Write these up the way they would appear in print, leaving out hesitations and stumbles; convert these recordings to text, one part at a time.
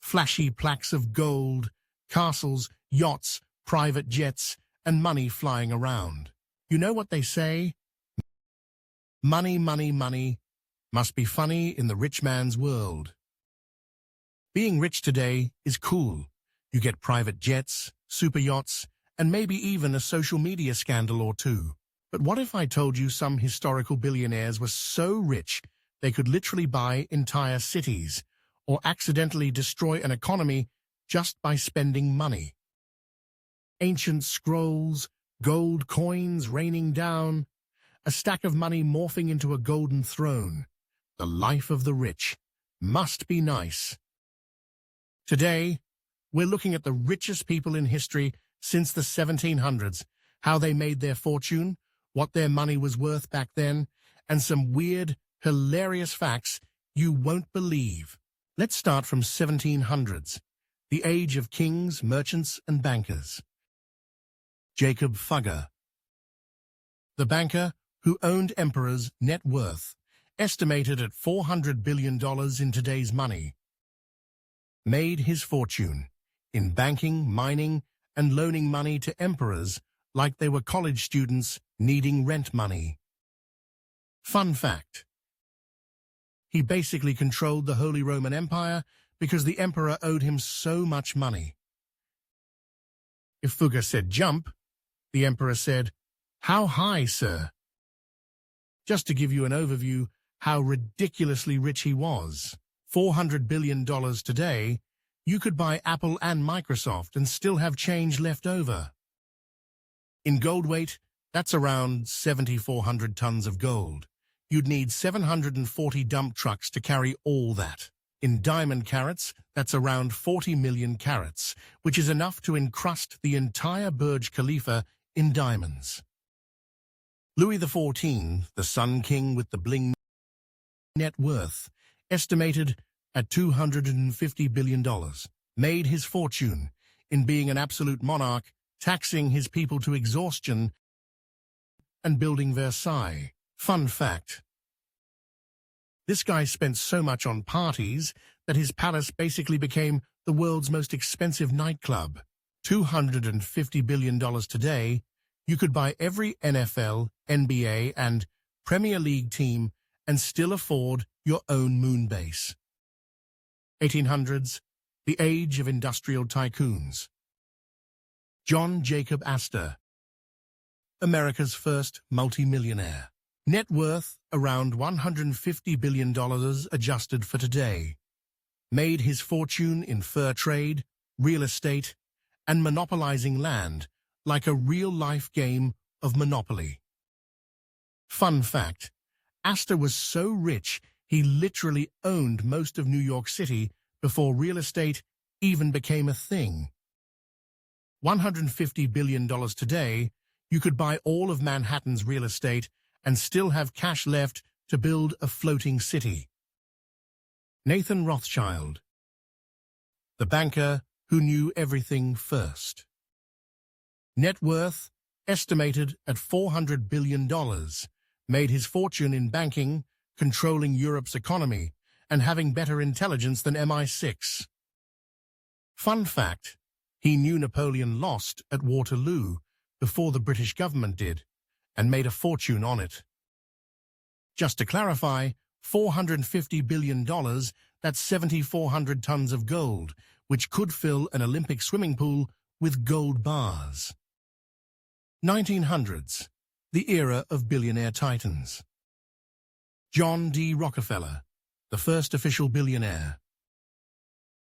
flashy plaques of gold, castles, yachts, private jets, and money flying around. You know what they say? Money, money, money must be funny in the rich man's world. Being rich today is cool. You get private jets, super yachts, and maybe even a social media scandal or two. But what if I told you some historical billionaires were so rich they could literally buy entire cities or accidentally destroy an economy just by spending money? Ancient scrolls, gold coins raining down, a stack of money morphing into a golden throne. The life of the rich must be nice. Today, we're looking at the richest people in history since the 1700s, how they made their fortune, what their money was worth back then, and some weird, hilarious facts you won't believe. Let's start from 1700s, the age of kings, merchants, and bankers. Jacob Fugger, the banker who owned emperors' net worth, estimated at $400 billion in today's money, made his fortune in banking, mining, and loaning money to emperors like they were college students needing rent money. Fun fact: he basically controlled the Holy Roman Empire because the emperor owed him so much money. If Fugger said jump, the emperor said, "How high, sir?" Just to give you an overview how ridiculously rich he was. $400 billion today, you could buy Apple and Microsoft and still have change left over. In gold weight, that's around 7,400 tons of gold. You'd need 740 dump trucks to carry all that. In diamond carats, that's around 40 million carats, which is enough to encrust the entire Burj Khalifa in diamonds. Louis XIV, the Sun King with the bling net worth, estimated at $250 billion, made his fortune in being an absolute monarch, taxing his people to exhaustion and building Versailles. Fun fact: this guy spent so much on parties that his palace basically became the world's most expensive nightclub. $250 billion today, you could buy every NFL, NBA, and Premier League team and still afford your own moon base. 1800s, the age of industrial tycoons. John Jacob Astor, America's first multimillionaire. Net worth around $150 billion adjusted for today. Made his fortune in fur trade, real estate, and monopolizing land like a real-life game of Monopoly. Fun fact: Astor was so rich he literally owned most of New York City before real estate even became a thing. $150 billion today, you could buy all of Manhattan's real estate and still have cash left to build a floating city. Nathan Rothschild, the banker who knew everything first. Net worth estimated at $400 billion, made his fortune in banking, controlling Europe's economy, and having better intelligence than MI6. Fun fact: he knew Napoleon lost at Waterloo before the British government did, and made a fortune on it. Just to clarify, $450 billion, that's 7,400 tons of gold, which could fill an Olympic swimming pool with gold bars. 1900s, the era of billionaire titans. John D. Rockefeller, the first official billionaire.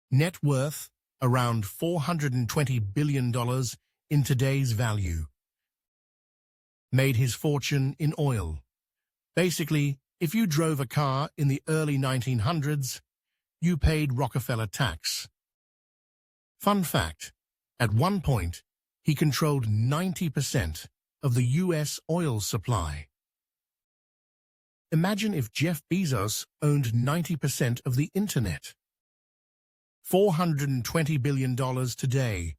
Net worth around $420 billion in today's value. Made his fortune in oil. Basically, if you drove a car in the early 1900s, you paid Rockefeller tax. Fun fact: at one point, he controlled 90% of the US oil supply. Imagine if Jeff Bezos owned 90% of the internet. $420 billion today.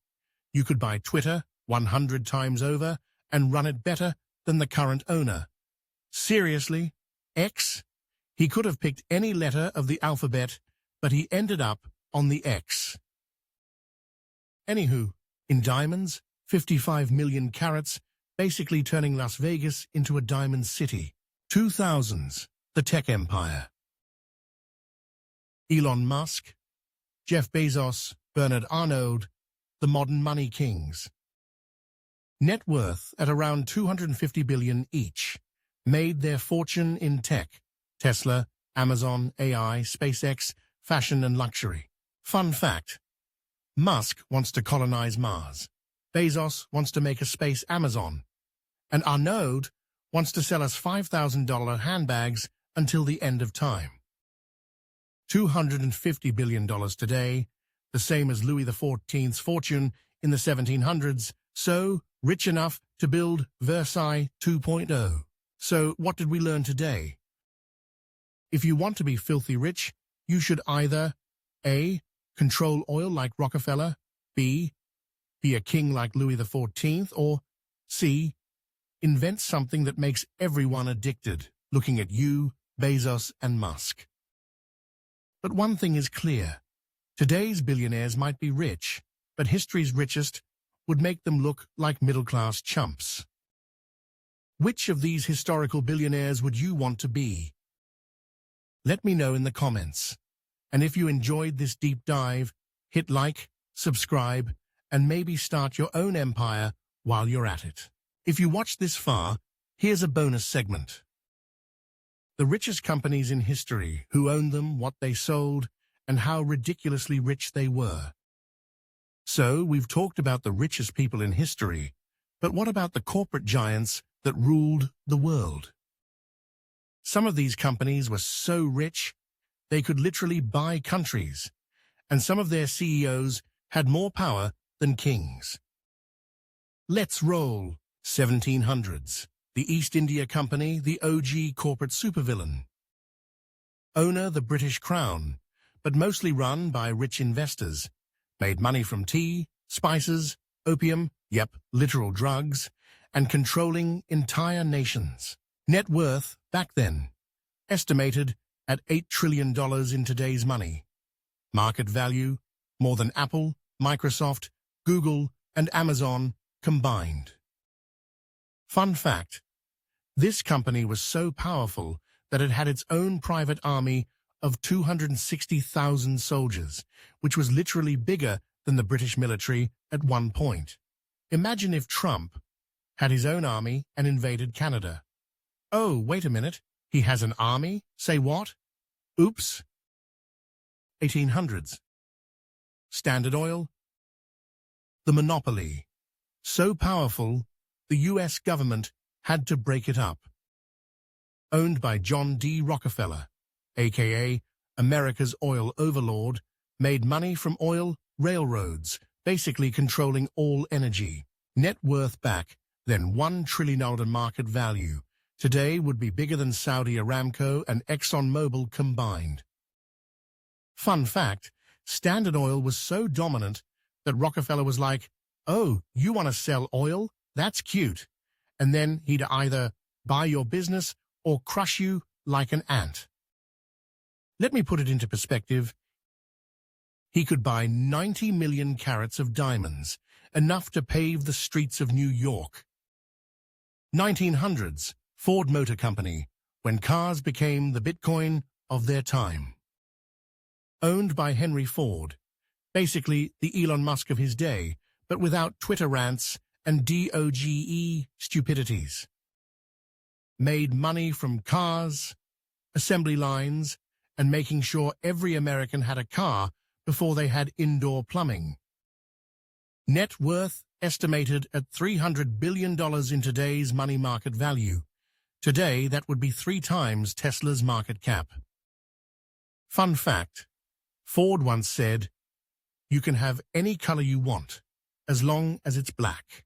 You could buy Twitter 100 times over and run it better than the current owner. Seriously? X? He could have picked any letter of the alphabet, but he ended up on the X. Anywho, in diamonds, 55 million carats, basically turning Las Vegas into a diamond city. 2000s, the tech empire. Elon Musk, Jeff Bezos, Bernard Arnault, the modern money kings. Net worth at around 250 billion each, made their fortune in tech, Tesla, Amazon, AI, SpaceX, fashion and luxury. Fun fact, Musk wants to colonize Mars, Bezos wants to make a space Amazon, and Arnault wants to sell us $5,000 handbags until the end of time. $250 billion today, the same as Louis XIV's fortune in the 1700s, so rich enough to build Versailles 2.0. So what did we learn today? If you want to be filthy rich, you should either A. Control oil like Rockefeller, B. Be a king like Louis XIV, or C. Invent something that makes everyone addicted, looking at you, Bezos and Musk. But one thing is clear. Today's billionaires might be rich, but history's richest would make them look like middle-class chumps. Which of these historical billionaires would you want to be? Let me know in the comments. And if you enjoyed this deep dive, hit like, subscribe, and maybe start your own empire while you're at it. If you watched this far, here's a bonus segment. The richest companies in history, who owned them, what they sold, and how ridiculously rich they were. So, we've talked about the richest people in history, but what about the corporate giants that ruled the world? Some of these companies were so rich, they could literally buy countries, and some of their CEOs had more power than kings. Let's roll. 1700s. The East India Company, the OG corporate supervillain. Owner the British Crown, but mostly run by rich investors. Made money from tea, spices, opium, literal drugs, and controlling entire nations. Net worth, back then, estimated at $8 trillion in today's money. Market value, more than Apple, Microsoft, Google, and Amazon combined. Fun fact, this company was so powerful that it had its own private army of 260,000 soldiers, which was literally bigger than the British military at one point. Imagine if Trump had his own army and invaded Canada. Oh, wait a minute, he has an army? Say what? Oops. 1800s. Standard Oil. The monopoly. So powerful, the U.S. government had to break it up. Owned by John D. Rockefeller, a.k.a. America's oil overlord, made money from oil railroads, basically controlling all energy. Net worth back then $1 trillion market value. Today would be bigger than Saudi Aramco and ExxonMobil combined. Fun fact, Standard Oil was so dominant that Rockefeller was like, "Oh, you want to sell oil? That's cute." And then he'd either buy your business or crush you like an ant. Let me put it into perspective. He could buy 90 million carats of diamonds, enough to pave the streets of New York. 1900s, Ford Motor Company, when cars became the Bitcoin of their time. Owned by Henry Ford, basically the Elon Musk of his day, but without Twitter rants and DOGE stupidities. Made money from cars, assembly lines, and making sure every American had a car before they had indoor plumbing. Net worth estimated at $300 billion in today's money market value. Today, that would be 3 times Tesla's market cap. Fun fact, Ford once said, "You can have any color you want, as long as it's black."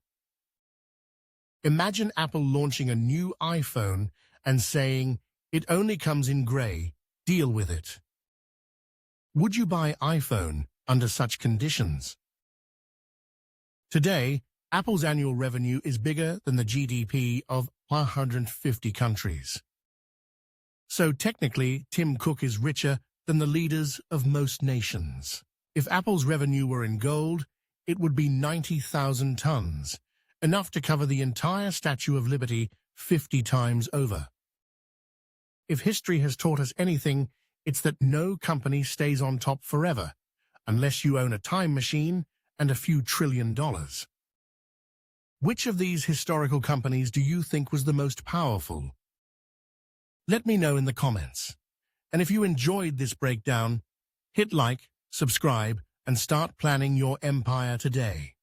Imagine Apple launching a new iPhone and saying, "It only comes in gray, deal with it." Would you buy iPhone under such conditions? Today, Apple's annual revenue is bigger than the GDP of 150 countries. So technically, Tim Cook is richer than the leaders of most nations. If Apple's revenue were in gold, it would be 90,000 tons, enough to cover the entire Statue of Liberty 50 times over. If history has taught us anything, it's that no company stays on top forever, unless you own a time machine and a few $1 trillion. Which of these historical companies do you think was the most powerful? Let me know in the comments. And if you enjoyed this breakdown, hit like, subscribe, and start planning your empire today.